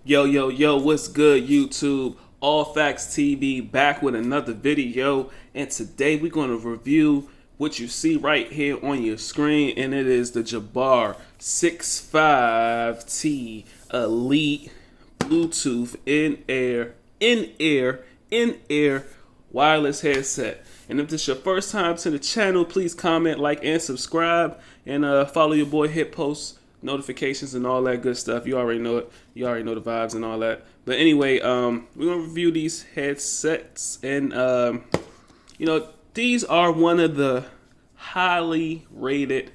Yo, yo, yo, what's good, YouTube? All Facts TV back with another video. And today we're going to review what you see right here on your screen. And it is the Jabbar 65T Elite Bluetooth in-ear wireless headset. And if this is your first time to the channel, please comment, like, and subscribe. And follow your boy, hit posts, notifications, and all that good stuff. You already know it. You already know the vibes and all that. But anyway, we're gonna review these headsets, and these are one of the highly rated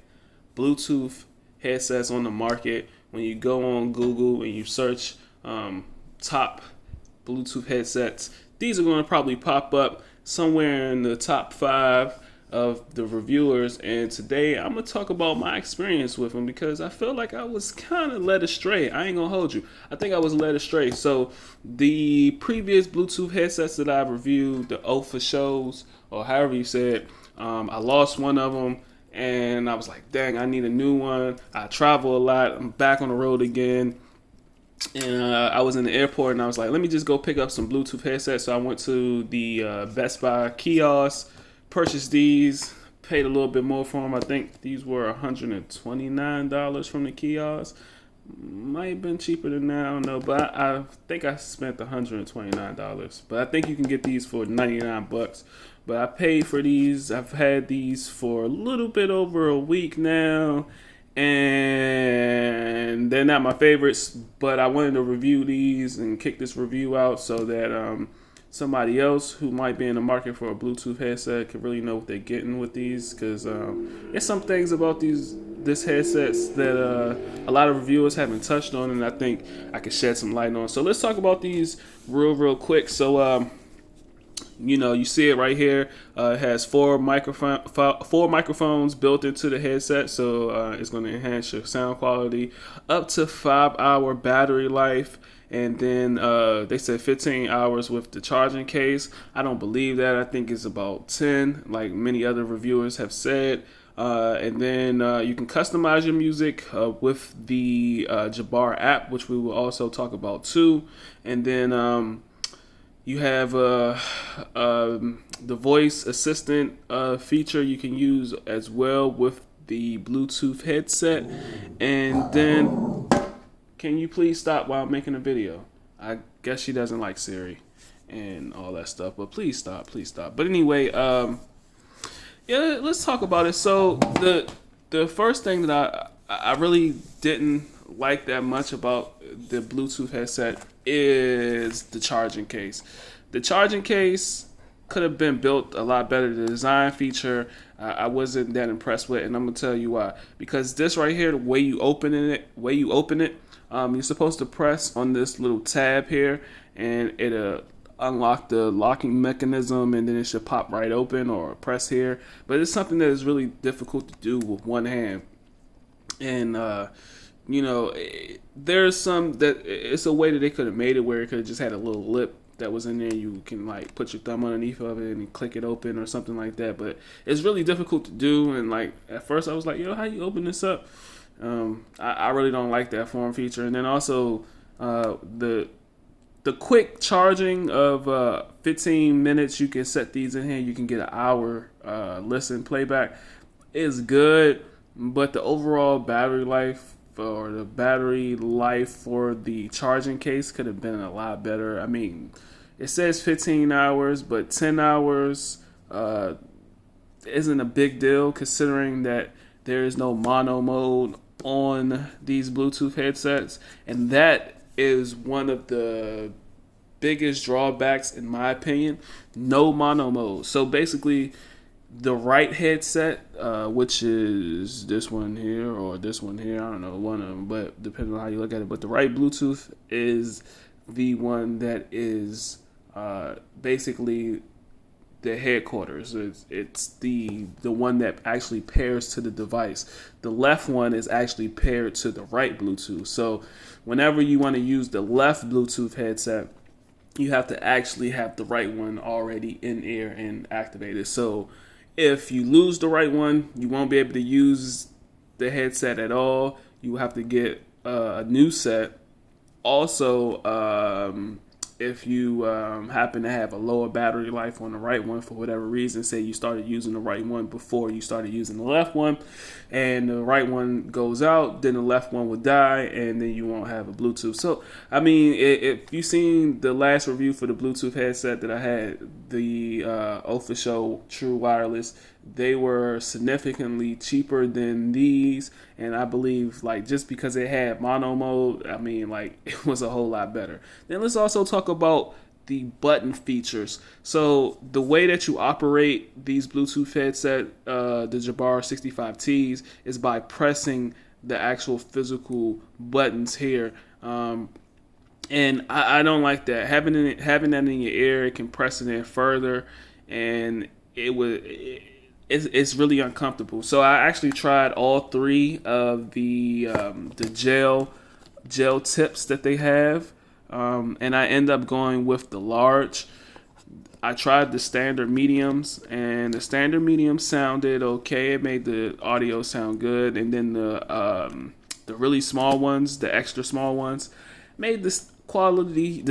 Bluetooth headsets on the market. When you go on Google and you search top Bluetooth headsets, these are going to probably pop up somewhere in the top 5 of the reviewers. And today I'm gonna talk about my experience with them because I feel like I was kind of led astray. I ain't gonna hold you. I think I was led astray. So the previous Bluetooth headsets that I've reviewed, the OFA shows, or however you said, I lost one of them. And I was like, dang, I need a new one. I travel a lot. I'm back on the road again. And I was in the airport and I was like, let me just go pick up some Bluetooth headsets. So I went to the Best Buy kiosk, purchased these, paid a little bit more for them. I think these were $129 from the kiosk. Might have been cheaper than that, I don't know. But I think I spent $129. But I think you can get these for 99 bucks. But I paid for these. I've had these for a little bit over a week now. And they're not my favorites, but I wanted to review these and kick this review out so that somebody else who might be in the market for a Bluetooth headset could really know what they're getting with these. Because there's some things about this headsets that a lot of reviewers haven't touched on, and I think I could shed some light on. So let's talk about these real quick. So you see it right here. It has four microphones built into the headset, so it's going to enhance your sound quality. Up to 5-hour battery life, and then they said 15 hours with the charging case. I don't believe that. I think it's about 10, like many other reviewers have said. And then you can customize your music with the Jabbar app, which we will also talk about too. And then you have the voice assistant feature you can use as well with the Bluetooth headset. And then, can you please stop while I'm making a video? I guess she doesn't like Siri and all that stuff, but please stop. But anyway, yeah, let's talk about it. So the first thing that I really didn't like that much about the Bluetooth headset is the charging case. The charging case could have been built a lot better. The design feature I wasn't that impressed with, and I'm gonna tell you why. Because this right here, the way you open it, you're supposed to press on this little tab here, and it'll unlock the locking mechanism, and then it should pop right open, or press here. But it's something that is really difficult to do with one hand, and there's some that it's a way that they could have made it where it could have just had a little lip that was in there. You can like put your thumb underneath of it and click it open or something like that. But it's really difficult to do. And like at first I was like, how you open this up? I really don't like that form feature. And then also the quick charging of 15 minutes. You can set these in here. You can get an hour listen playback. Is good, but the overall battery life or the battery life for the charging case could have been a lot better. I mean, it says 15 hours, but 10 hours isn't a big deal considering that there is no mono mode on these Bluetooth headsets. And that is one of the biggest drawbacks in my opinion. No mono mode. So basically, the right headset, which is this one here or this one here, I don't know, one of them, but depending on how you look at it. But the right Bluetooth is the one that is basically the headquarters. It's the one that actually pairs to the device. The left one is actually paired to the right Bluetooth. So whenever you want to use the left Bluetooth headset, you have to actually have the right one already in ear and activated. So if you lose the right one, you won't be able to use the headset at all. You have to get a new set Also, if you happen to have a lower battery life on the right one for whatever reason, say you started using the right one before you started using the left one, and the right one goes out, then the left one would die, and then you won't have a Bluetooth. So, I mean, if you've seen the last review for the Bluetooth headset that I had, the official True Wireless, they were significantly cheaper than these, and I believe like just because it had mono mode, I mean like it was a whole lot better. Then let's also talk about the button features. So the way that you operate these Bluetooth headset, the Jabra 65Ts, is by pressing the actual physical buttons here. And I don't like that. Having that in your ear, it can press it in further, and it's really uncomfortable. So I actually tried all three of the gel tips that they have, and I end up going with the large. I tried the standard mediums, and the standard medium sounded okay. It made the audio sound good, and then the really small ones, the extra small ones, made the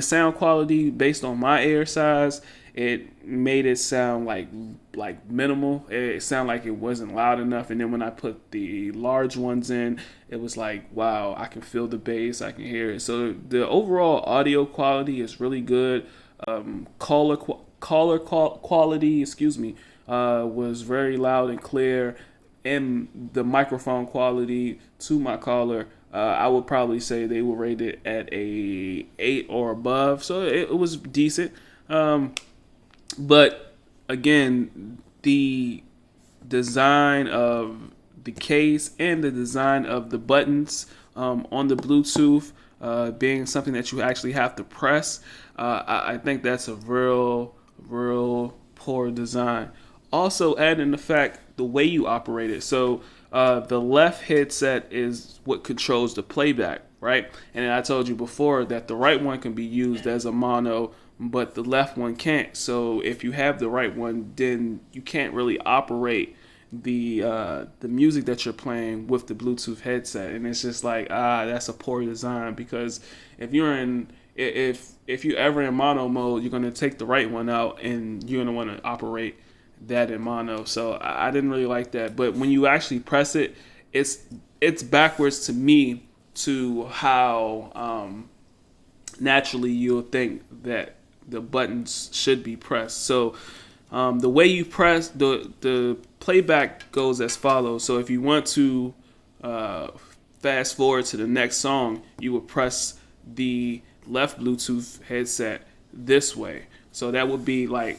sound quality based on my ear size. It made it sound like minimal. It sounded like it wasn't loud enough. And then when I put the large ones in, it was like, wow, I can feel the bass, I can hear it. So the overall audio quality is really good. Caller quality, was very loud and clear. And the microphone quality to my caller, I would probably say they were rated at a 8 or above. So it was decent. But again, the design of the case and the design of the buttons on the Bluetooth being something that you actually have to press, I think that's a real poor design. Also, adding the fact the way you operate it. So the left headset is what controls the playback, right? And I told you before that the right one can be used as a mono, but the left one can't. So if you have the right one, then you can't really operate the music that you're playing with the Bluetooth headset. And it's just like, that's a poor design, because if you're ever in mono mode, you're going to take the right one out and you're going to want to operate that in mono. So I didn't really like that. But when you actually press it, it's backwards to me to how naturally you'll think that the buttons should be pressed. So the way you press, the playback goes as follows. So if you want to fast forward to the next song, you would press the left Bluetooth headset this way. So that would be like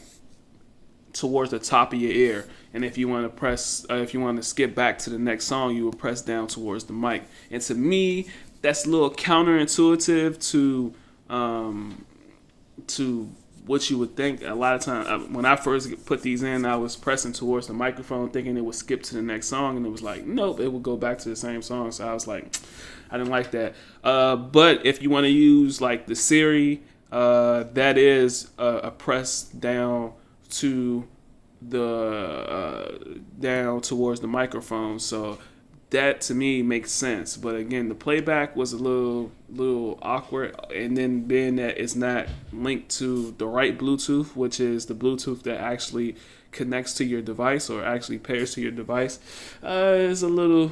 towards the top of your ear. And if you want to skip back to the next song, you would press down towards the mic. And to me, that's a little counterintuitive to what you would think. A lot of times when I first put these in, I was pressing towards the microphone thinking it would skip to the next song, and it was like, nope, it would go back to the same song. So I was like, I didn't like that. But if you want to use like the Siri, that is a press down to the down towards the microphone. So that to me makes sense. But again, the playback was a little awkward, and then being that it's not linked to the right Bluetooth, which is the Bluetooth that actually connects to your device or actually pairs to your device, is a little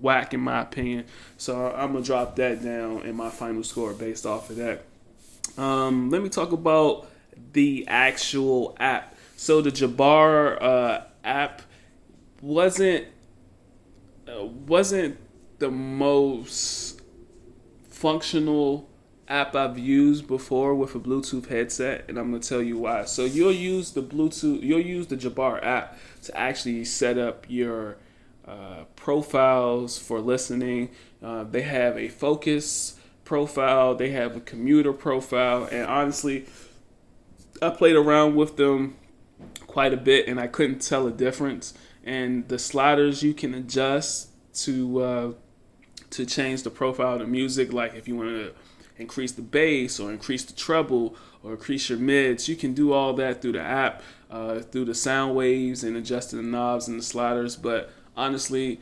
whack in my opinion. So I'm gonna drop that down in my final score based off of that. Let me talk about the actual app. So the Jabra app wasn't the most functional app I've used before with a Bluetooth headset, and I'm gonna tell you why. So you'll use the Jabra app to actually set up your profiles for listening. They have a focus profile, they have a commuter profile, and honestly, I played around with them quite a bit, and I couldn't tell a difference. And the sliders you can adjust to change the profile of the music, like if you want to increase the bass or increase the treble or increase your mids, you can do all that through the app, through the sound waves and adjusting the knobs and the sliders. But honestly,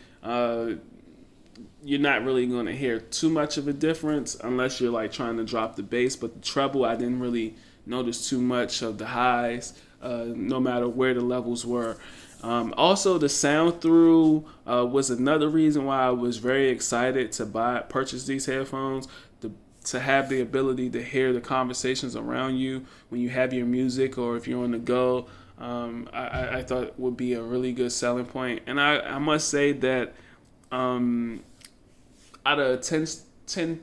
you're not really going to hear too much of a difference unless you're like trying to drop the bass. But the treble, I didn't really notice too much of the highs, no matter where the levels were. Also, the sound through was another reason why I was very excited to purchase these headphones. To have the ability to hear the conversations around you when you have your music or if you're on the go, I thought would be a really good selling point. And I must say that out of a 10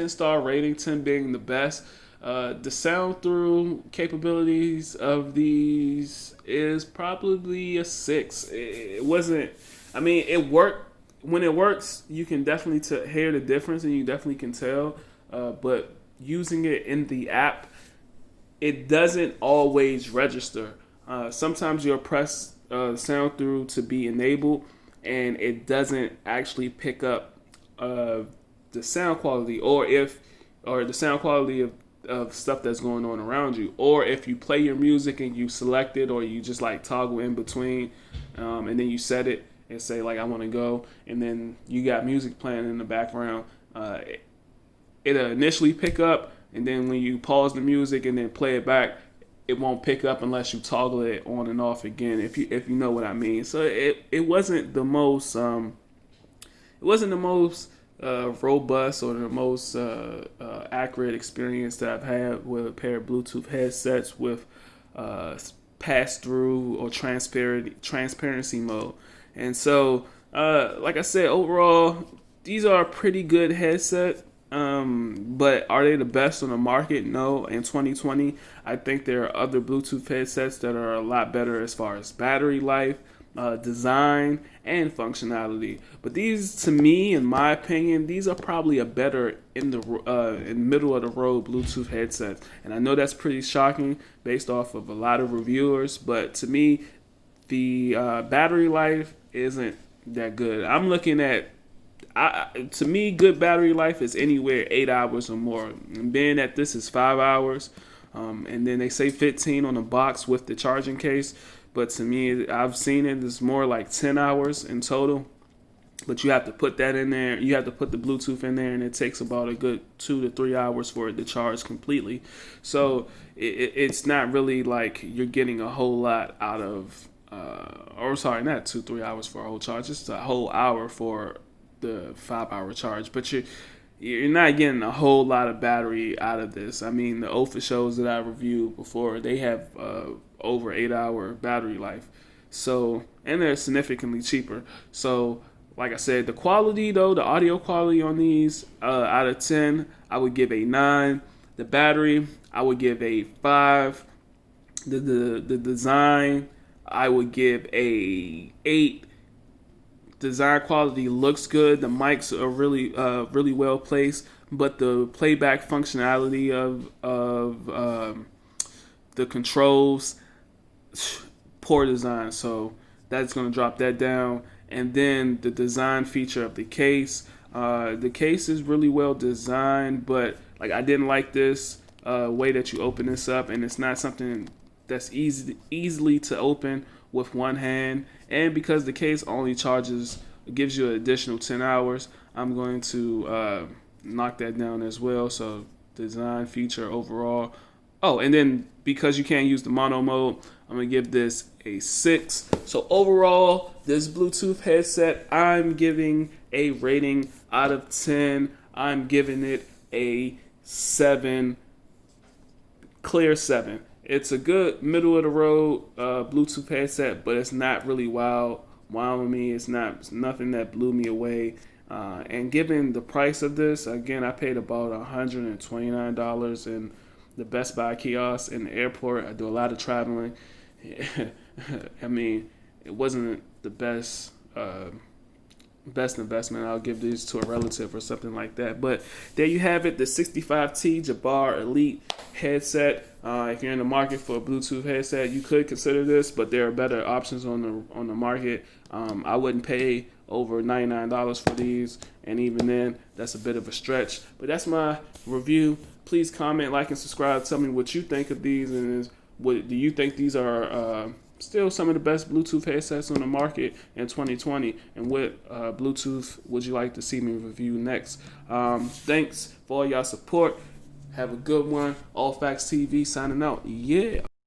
star rating, 10 being the best, the sound through capabilities of these is probably a 6. It wasn't, I mean, it worked. When it works, you can definitely hear the difference and you definitely can tell. But using it in the app, it doesn't always register. Sometimes you'll press sound through to be enabled and it doesn't actually pick up the sound quality or the sound quality of stuff that's going on around you, or if you play your music and you select it or you just like toggle in between and then you set it and say like I want to go, and then you got music playing in the background, it'll initially pick up, and then when you pause the music and then play it back, it won't pick up unless you toggle it on and off again, if you know what I mean. So it wasn't the most robust or the most accurate experience that I've had with a pair of Bluetooth headsets with pass through or transparency mode. And so, like I said, overall, these are a pretty good headset. But are they the best on the market? No. In 2020, I think there are other Bluetooth headsets that are a lot better as far as battery life, design, and functionality. But these, to me, in my opinion, these are probably a better in middle of the road Bluetooth headsets. And I know that's pretty shocking based off of a lot of reviewers, but to me, the battery life isn't that good. I'm looking at, to me, good battery life is anywhere 8 hours or more. And being that this is 5 hours, and then they say 15 on the box with the charging case, but to me, I've seen it as more like 10 hours in total. But you have to put that in there. You have to put the Bluetooth in there, and it takes about a good 2 to 3 hours for it to charge completely. So it's not really like you're getting a whole lot out of, or sorry, not 2-3 hours for a whole charge. It's a whole hour for the 5 hour charge, but you're not getting a whole lot of battery out of this. I mean, the OFA shows that I reviewed before, they have over 8 hour battery life. So, and they're significantly cheaper. So, like I said, the quality though, the audio quality on these, out of 10, I would give a 9. The battery, I would give a 5. The design, I would give a 8. Design quality looks good. The mics are really well placed, but the playback functionality of the controls, poor design. So that's going to drop that down. And then the design feature of the case. The case is really well designed, but like I didn't like this way that you open this up, and it's not something that's easily to open with one hand. And because the case only gives you an additional 10 hours, I'm going to knock that down as well. So design feature overall. Oh, and then because you can't use the mono mode, I'm going to give this a 6. So overall, this Bluetooth headset, I'm giving a rating out of 10. I'm giving it a 7, clear 7. It's a good middle of the road Bluetooth headset, but it's not really wowing me. It's nothing that blew me away. And given the price of this, again, I paid about $129 in the Best Buy kiosk in the airport. I do a lot of traveling. I mean, it wasn't the best investment. I'll give these to a relative or something like that. But there you have it, the 65T Jabra Elite headset. If you're in the market for a Bluetooth headset, you could consider this, but there are better options on the market. I wouldn't pay over $99 for these, and even then, that's a bit of a stretch. But that's my review. Please comment, like, and subscribe. Tell me what you think of these, and do you think these are still some of the best Bluetooth headsets on the market in 2020. And what Bluetooth would you like to see me review next? Thanks for all y'all support. Have a good one. All Facts TV signing out. Yeah.